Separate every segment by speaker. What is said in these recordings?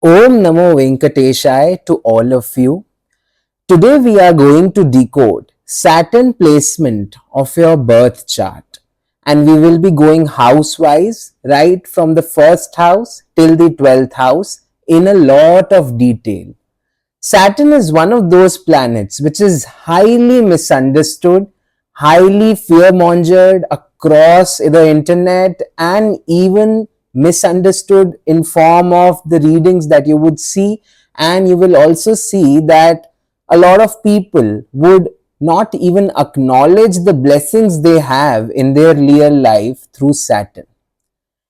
Speaker 1: Om Namo Venkateshaya to all of you. Today we are going to decode Saturn placement of your birth chart, and we will be going house-wise, right from the first house till the 12th house in a lot of detail. Saturn is one of those planets which is highly misunderstood, highly fear-mongered across the internet, and even misunderstood in form of the readings that you would see. And you will also see that a lot of people would not even acknowledge the blessings they have in their real life through Saturn.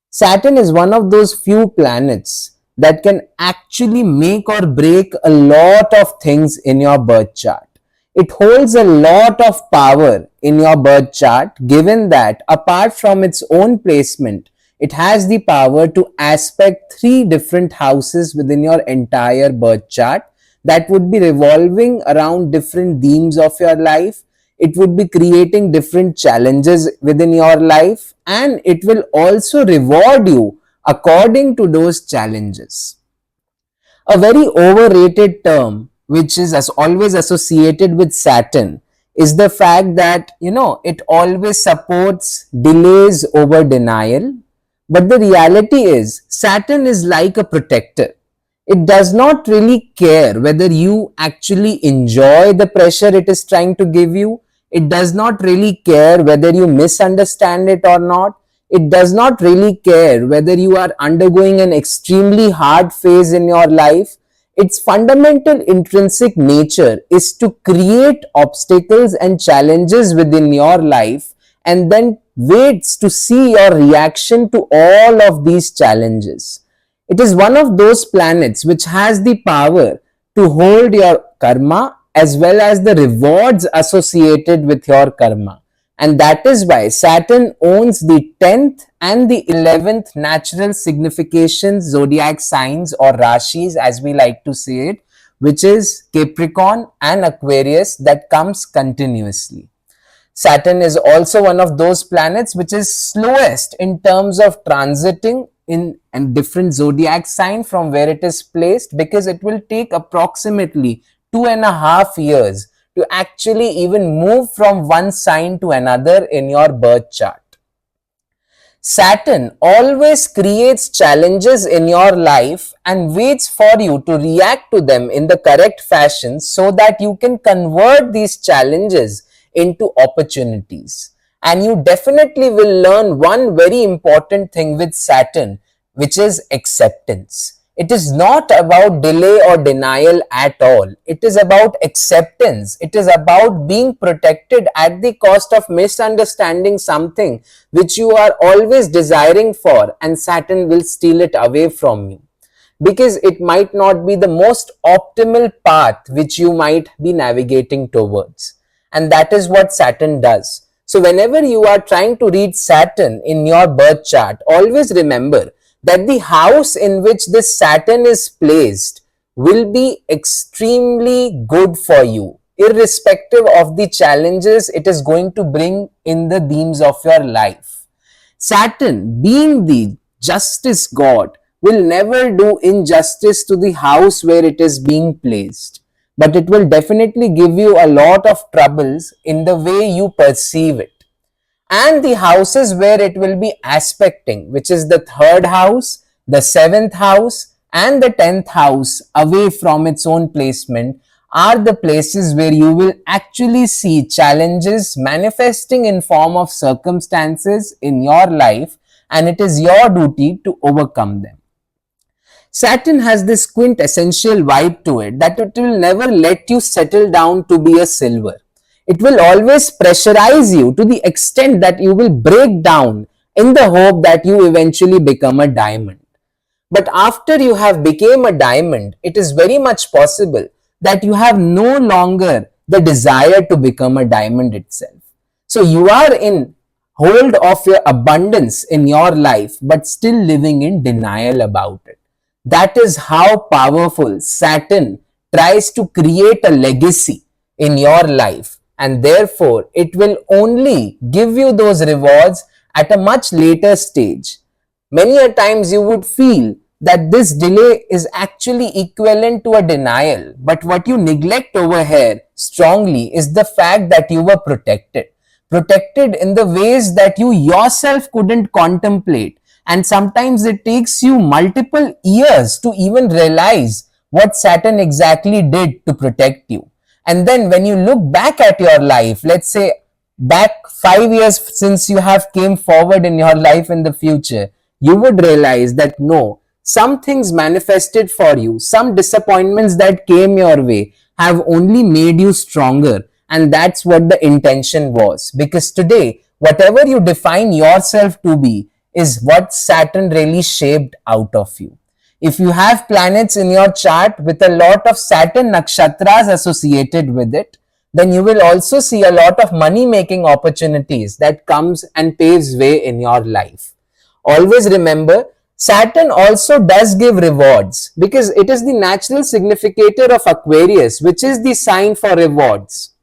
Speaker 1: Saturn is one of those few planets that can actually make or break a lot of things in your birth chart. It holds a lot of power in your birth chart, given that apart from its own placement, it has the power to aspect three different houses within your entire birth chart that would be revolving around different themes of your life. It would be creating different challenges within your life, and it will also reward you according to those challenges. A very overrated term which is as always associated with Saturn is the fact that it always supports delays over denial. But the reality is Saturn is like a protector. It does not really care whether you actually enjoy the pressure it is trying to give you. It does not really care whether you misunderstand it or not. It does not really care whether you are undergoing an extremely hard phase in your life. Its fundamental intrinsic nature is to create obstacles and challenges within your life and then waits to see your reaction to all of these challenges. It is one of those planets which has the power to hold your karma as well as the rewards associated with your karma. And that is why Saturn owns the 10th and the 11th natural signification zodiac signs or rashis, as we like to say it, which is Capricorn and Aquarius, that comes continuously. Saturn is also one of those planets which is slowest in terms of transiting in a different zodiac sign from where it is placed, because it will take approximately 2.5 years to actually even move from one sign to another in your birth chart. Saturn always creates challenges in your life and waits for you to react to them in the correct fashion so that you can convert these challenges into opportunities. And you definitely will learn one very important thing with Saturn, which is acceptance. It is not about delay or denial at all. It is about acceptance. It is about being protected at the cost of misunderstanding something which you are always desiring for, and Saturn will steal it away from you, because it might not be the most optimal path which you might be navigating towards. And that is what Saturn does. So whenever you are trying to read Saturn in your birth chart, always remember that the house in which this Saturn is placed will be extremely good for you, irrespective of the challenges it is going to bring in the themes of your life. Saturn, being the justice god, will never do injustice to the house where it is being placed, but it will definitely give you a lot of troubles in the way you perceive it. And the houses where it will be aspecting, which is the 3rd house, the 7th house, and the 10th house away from its own placement, are the places where you will actually see challenges manifesting in form of circumstances in your life, and it is your duty to overcome them. Saturn has this quintessential vibe to it that it will never let you settle down to be a silver. It will always pressurize you to the extent that you will break down in the hope that you eventually become a diamond. But after you have become a diamond, it is very much possible that you have no longer the desire to become a diamond itself. So you are in hold of your abundance in your life, but still living in denial about it. That is how powerful Saturn tries to create a legacy in your life, and therefore it will only give you those rewards at a much later stage. Many a times you would feel that this delay is actually equivalent to a denial. But what you neglect over here strongly is the fact that you were protected. Protected in the ways that you yourself couldn't contemplate. And sometimes it takes you multiple years to even realize what Saturn exactly did to protect you. And then when you look back at your life, let's say back 5 years since you have came forward in your life in the future, you would realize that no, some things manifested for you, some disappointments that came your way have only made you stronger. And that's what the intention was. Because today, whatever you define yourself to be is what Saturn really shaped out of you. If you have planets in your chart with a lot of Saturn nakshatras associated with it, then you will also see a lot of money making opportunities that comes and paves way in your life. Always remember, Saturn also does give rewards because it is the natural significator of Aquarius, which is the sign for rewards.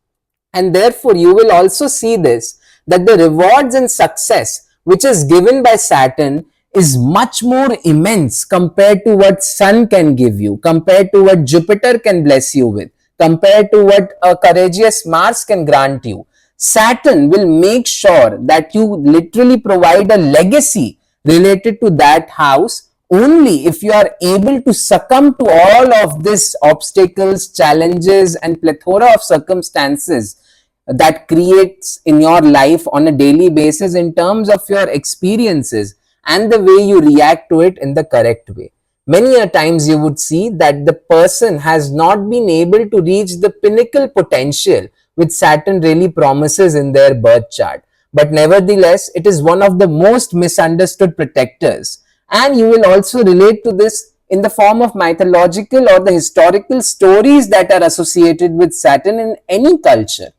Speaker 1: And therefore, you will also see this, that the rewards and success which is given by Saturn is much more immense compared to what Sun can give you, compared to what Jupiter can bless you with, compared to what a courageous Mars can grant you. Saturn will make sure that you literally provide a legacy related to that house only if you are able to succumb to all of these obstacles, challenges, and plethora of circumstances that creates in your life on a daily basis in terms of your experiences and the way you react to it in the correct way. Many a times you would see that the person has not been able to reach the pinnacle potential which Saturn really promises in their birth chart. But nevertheless, it is one of the most misunderstood protectors. And you will also relate to this in the form of mythological or the historical stories that are associated with Saturn in any culture.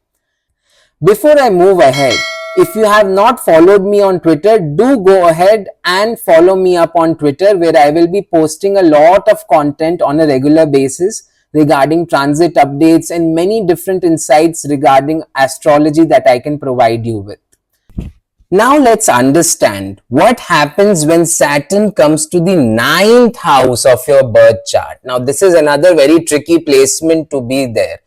Speaker 1: Before I move ahead, if you have not followed me on Twitter, do go ahead and follow me up on Twitter, where I will be posting a lot of content on a regular basis regarding transit updates and many different insights regarding astrology that I can provide you with. Now let's understand what happens when Saturn comes to the 9th house of your birth chart. Now this is another very tricky placement to be there.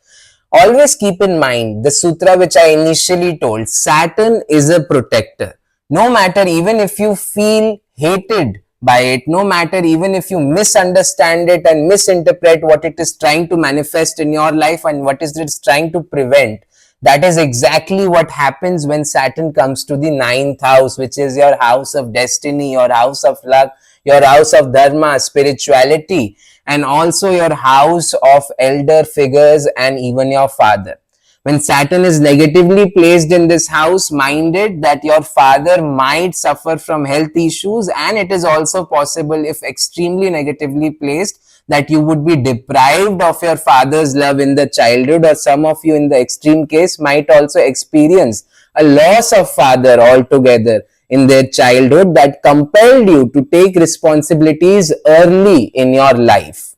Speaker 1: Always keep in mind the sutra which I initially told, Saturn is a protector. No matter even if you feel hated by it, no matter even if you misunderstand it and misinterpret what it is trying to manifest in your life and what is it trying to prevent, that is exactly what happens when Saturn comes to the 9th house, which is your house of destiny, your house of luck, your house of dharma, spirituality, and also your house of elder figures and even your father. When Saturn is negatively placed in this house, mind it that your father might suffer from health issues, and it is also possible, if extremely negatively placed, that you would be deprived of your father's love in the childhood, or some of you in the extreme case might also experience a loss of father altogether in their childhood that compelled you to take responsibilities early in your life.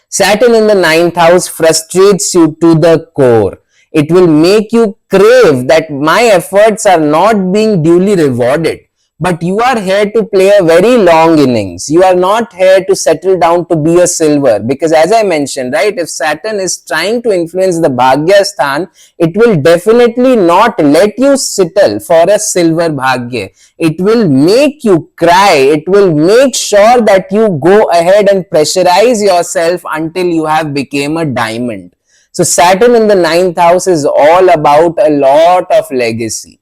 Speaker 1: Saturn in the 9th house frustrates you to the core. It will make you crave that my efforts are not being duly rewarded. But you are here to play a very long innings. You are not here to settle down to be a silver. Because as I mentioned, right, if Saturn is trying to influence the Bhagya Sthan, it will definitely not let you settle for a silver Bhagya. It will make you cry. It will make sure that you go ahead and pressurize yourself until you have become a diamond. So Saturn in the 9th house is all about a lot of legacy.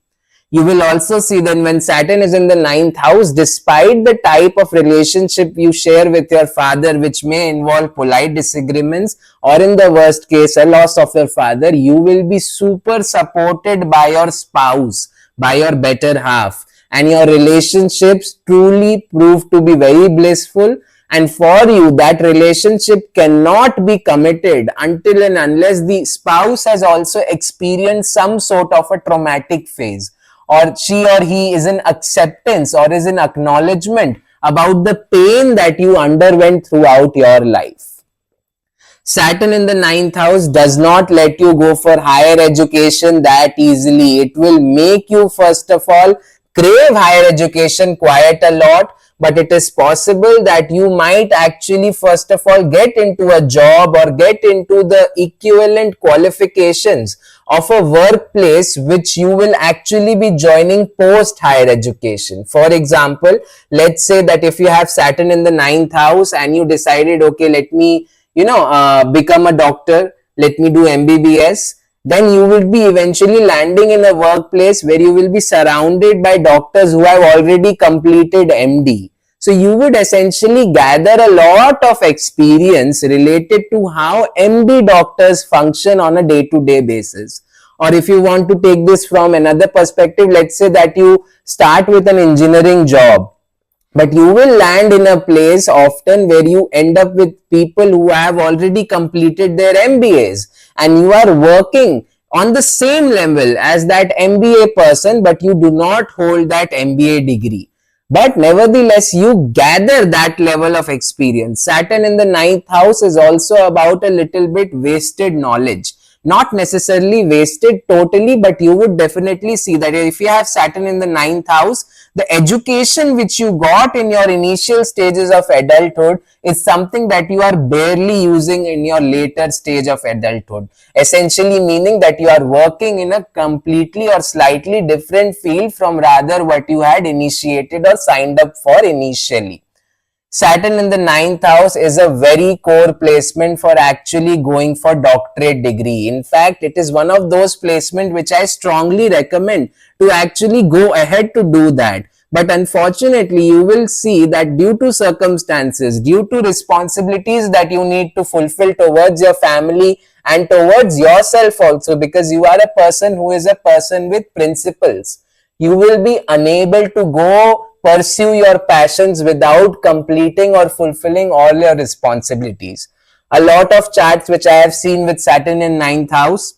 Speaker 1: You will also see that when Saturn is in the 9th house, despite the type of relationship you share with your father, which may involve polite disagreements or in the worst case, a loss of your father, you will be super supported by your spouse, by your better half, and your relationships truly prove to be very blissful. And for you, that relationship cannot be committed until and unless the spouse has also experienced some sort of a traumatic phase, or she or he is in acceptance or is in acknowledgement about the pain that you underwent throughout your life. Saturn in the 9th house does not let you go for higher education that easily. It will make you, first of all, crave higher education quite a lot, but it is possible that you might actually first of all get into a job or get into the equivalent qualifications of a workplace which you will actually be joining post higher education. For example, let's say that if you have Saturn in the ninth house and you decided, okay, let me become a doctor, let me do MBBS, then you will be eventually landing in a workplace where you will be surrounded by doctors who have already completed MD. So you would essentially gather a lot of experience related to how MD doctors function on a day-to-day basis. Or if you want to take this from another perspective, let's say that you start with an engineering job, but you will land in a place often where you end up with people who have already completed their MBAs, and you are working on the same level as that MBA person, but you do not hold that MBA degree. But nevertheless, you gather that level of experience. Saturn in the ninth house is also about a little bit wasted knowledge. Not necessarily wasted totally, but you would definitely see that if you have Saturn in the ninth house, the education which you got in your initial stages of adulthood is something that you are barely using in your later stage of adulthood. Essentially meaning that you are working in a completely or slightly different field from rather what you had initiated or signed up for initially. Saturn in the ninth house is a very core placement for actually going for doctorate degree. In fact, it is one of those placements which I strongly recommend to actually go ahead to do that. But unfortunately, you will see that due to circumstances, due to responsibilities that you need to fulfill towards your family and towards yourself also, because you are a person who is a person with principles, you will be unable to go pursue your passions without completing or fulfilling all your responsibilities. A lot of charts which I have seen with Saturn in ninth house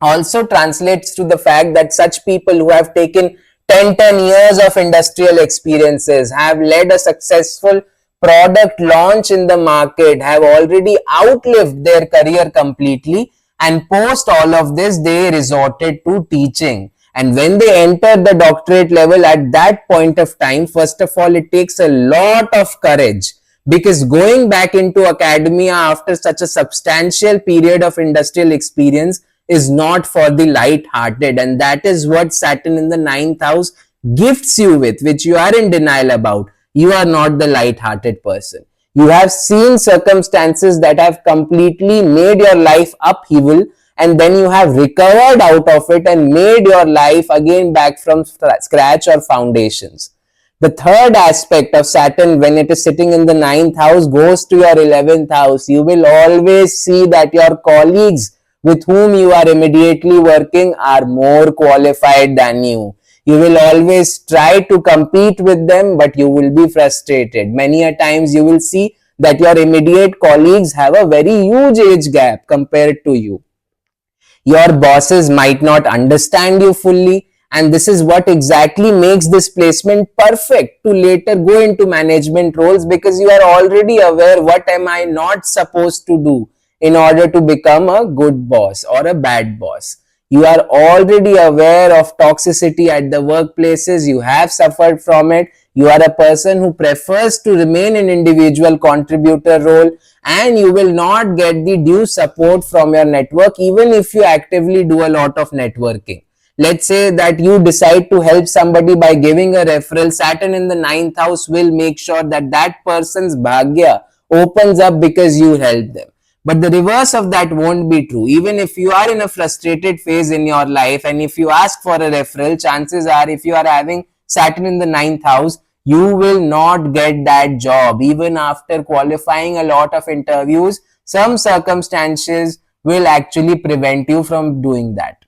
Speaker 1: also translates to the fact that such people who have taken 10 years of industrial experiences, have led a successful product launch in the market, have already outlived their career completely, and post all of this they resorted to teaching. And when they enter the doctorate level at that point of time, first of all, it takes a lot of courage, because going back into academia after such a substantial period of industrial experience is not for the light-hearted. And that is what Saturn in the ninth house gifts you with, which you are in denial about. You are not the light-hearted person. You have seen circumstances that have completely made your life upheaval, and then you have recovered out of it and made your life again back from scratch or foundations. The third aspect of Saturn when it is sitting in the ninth house goes to your 11th house. You will always see that your colleagues with whom you are immediately working are more qualified than you. You will always try to compete with them, but you will be frustrated. Many a times you will see that your immediate colleagues have a very huge age gap compared to you. Your bosses might not understand you fully, and this is what exactly makes this placement perfect to later go into management roles, because you are already aware what am I not supposed to do in order to become a good boss or a bad boss. You are already aware of toxicity at the workplaces. You have suffered from it. You are a person who prefers to remain in individual contributor role, and you will not get the due support from your network even if you actively do a lot of networking. Let's say that you decide to help somebody by giving a referral. Saturn in the ninth house will make sure that that person's bhagya opens up because you helped them. But the reverse of that won't be true. Even if you are in a frustrated phase in your life and if you ask for a referral, chances are if you are having Saturn in the ninth house, you will not get that job. Even after qualifying a lot of interviews, some circumstances will actually prevent you from doing that.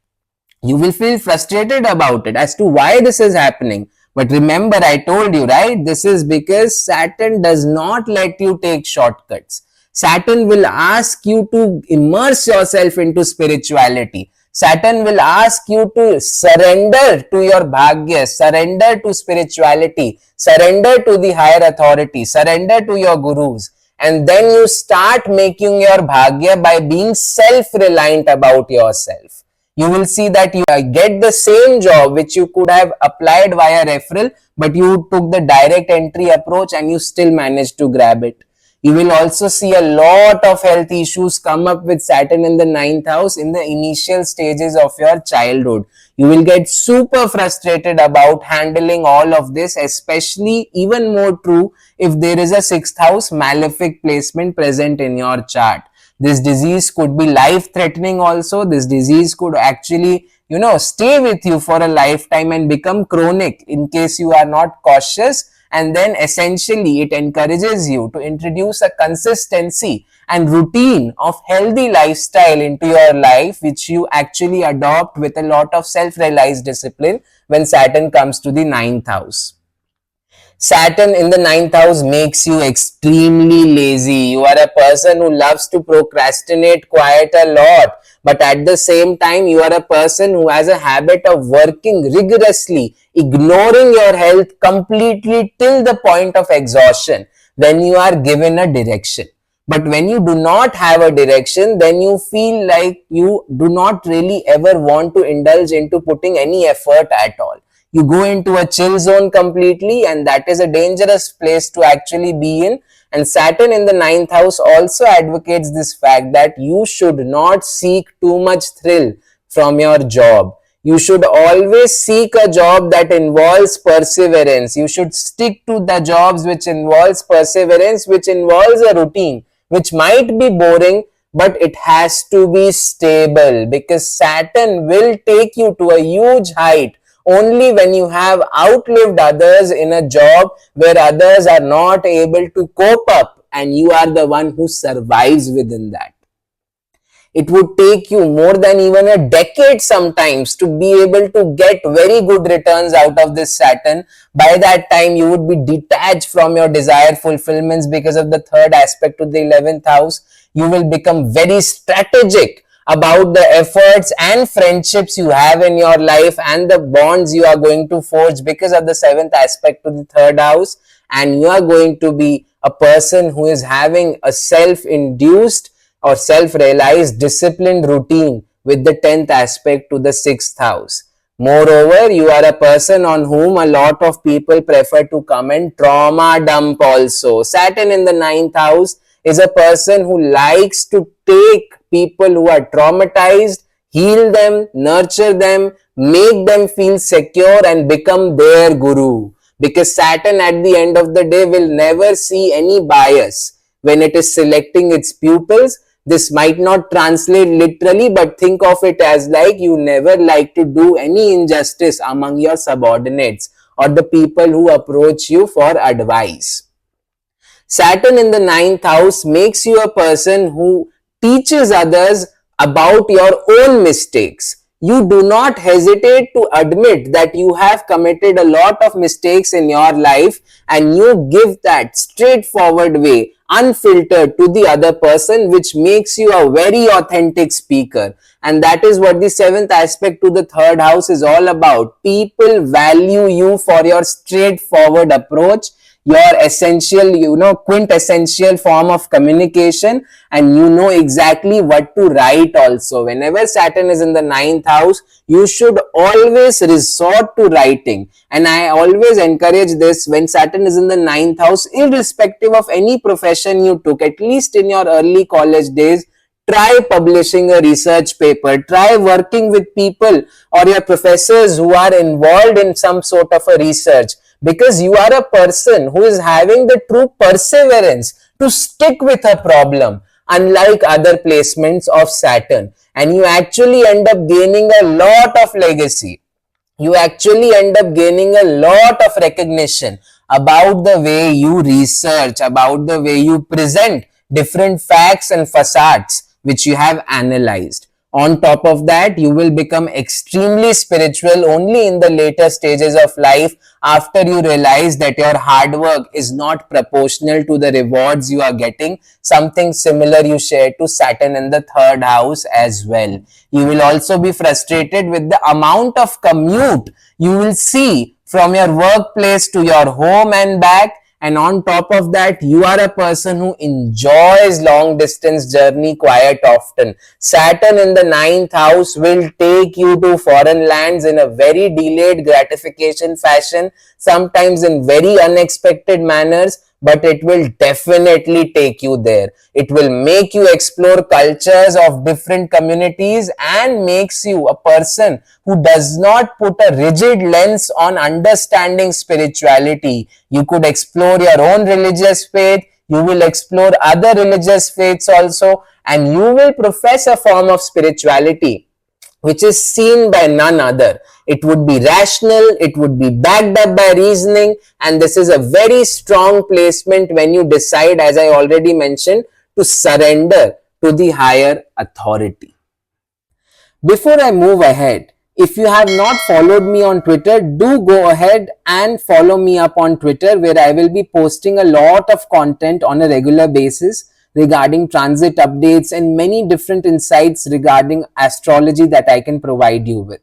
Speaker 1: You will feel frustrated about it as to why this is happening. But remember, I told you, right? This is because Saturn does not let you take shortcuts. Saturn will ask you to immerse yourself into spirituality. Saturn will ask you to surrender to your bhagya, surrender to spirituality, surrender to the higher authority, surrender to your gurus. And then you start making your bhagya by being self-reliant about yourself. You will see that you get the same job which you could have applied via referral, but you took the direct entry approach and you still managed to grab it. You will also see a lot of health issues come up with Saturn in the ninth house in the initial stages of your childhood. You will get super frustrated about handling all of this, especially even more true if there is a sixth house malefic placement present in your chart. This disease could be life threatening also. This disease could actually, stay with you for a lifetime and become chronic in case you are not cautious. And then essentially it encourages you to introduce a consistency and routine of healthy lifestyle into your life, which you actually adopt with a lot of self-realized discipline when Saturn comes to the ninth house. Saturn in the ninth house makes you extremely lazy. You are a person who loves to procrastinate quite a lot. But at the same time, you are a person who has a habit of working rigorously, ignoring your health completely till the point of exhaustion when you are given a direction. But when you do not have a direction, then you feel like you do not really ever want to indulge into putting any effort at all. You go into a chill zone completely, and that is a dangerous place to actually be in. And Saturn in the ninth house also advocates this fact that you should not seek too much thrill from your job. You should always seek a job that involves perseverance. You should stick to the jobs which involves perseverance, which involves a routine, which might be boring, but it has to be stable, because Saturn will take you to a huge height only when you have outlived others in a job where others are not able to cope up and you are the one who survives within that. It would take you more than even a decade sometimes to be able to get very good returns out of this Saturn. By that time, you would be detached from your desired fulfillments because of the third aspect to the 11th house. You will become very strategic about the efforts and friendships you have in your life and the bonds you are going to forge because of the seventh aspect to the third house. And you are going to be a person who is having a self-induced or self-realized disciplined routine with the 10th aspect to the 6th house. Moreover, you are a person on whom a lot of people prefer to come and trauma dump also. Saturn in the 9th house is a person who likes to take people who are traumatized, heal them, nurture them, make them feel secure and become their guru. Because Saturn at the end of the day will never see any bias when it is selecting its pupils. This might not translate literally, but think of it as like you never like to do any injustice among your subordinates or the people who approach you for advice. Saturn in the 9th house makes you a person who teaches others about your own mistakes. You do not hesitate to admit that you have committed a lot of mistakes in your life, and you give that straightforward way, unfiltered, to the other person, which makes you a very authentic speaker. And that is what the 7th aspect to the 3rd house is all about. People value you for your straightforward approach, your essential, quintessential form of communication, and you know exactly what to write also. Whenever Saturn is in the 9th house, you should always resort to writing. And I always encourage this when Saturn is in the 9th house, irrespective of any profession you took, at least in your early college days, try publishing a research paper, try working with people or your professors who are involved in some sort of a research. Because you are a person who is having the true perseverance to stick with a problem, unlike other placements of Saturn. And you actually end up gaining a lot of legacy. You actually end up gaining a lot of recognition about the way you research, about the way you present different facts and facades which you have analyzed. On top of that, you will become extremely spiritual only in the later stages of life, after you realize that your hard work is not proportional to the rewards you are getting. Something similar you share to Saturn in the 3rd house as well. You will also be frustrated with the amount of commute you will see from your workplace to your home and back, And on top of that, you are a person who enjoys long distance journey quite often. Saturn in the ninth house will take you to foreign lands in a very delayed gratification fashion, sometimes in very unexpected manners, but it will definitely take you there. It will make you explore cultures of different communities and makes you a person who does not put a rigid lens on understanding spirituality. You could explore your own religious faith, you will explore other religious faiths also, and you will profess a form of spirituality which is seen by none other. It would be rational, it would be backed up by reasoning, and this is a very strong placement when you decide, as I already mentioned, to surrender to the higher authority. Before I move ahead, if you have not followed me on Twitter, do go ahead and follow me up on Twitter, where I will be posting a lot of content on a regular basis regarding transit updates and many different insights regarding astrology that I can provide you with.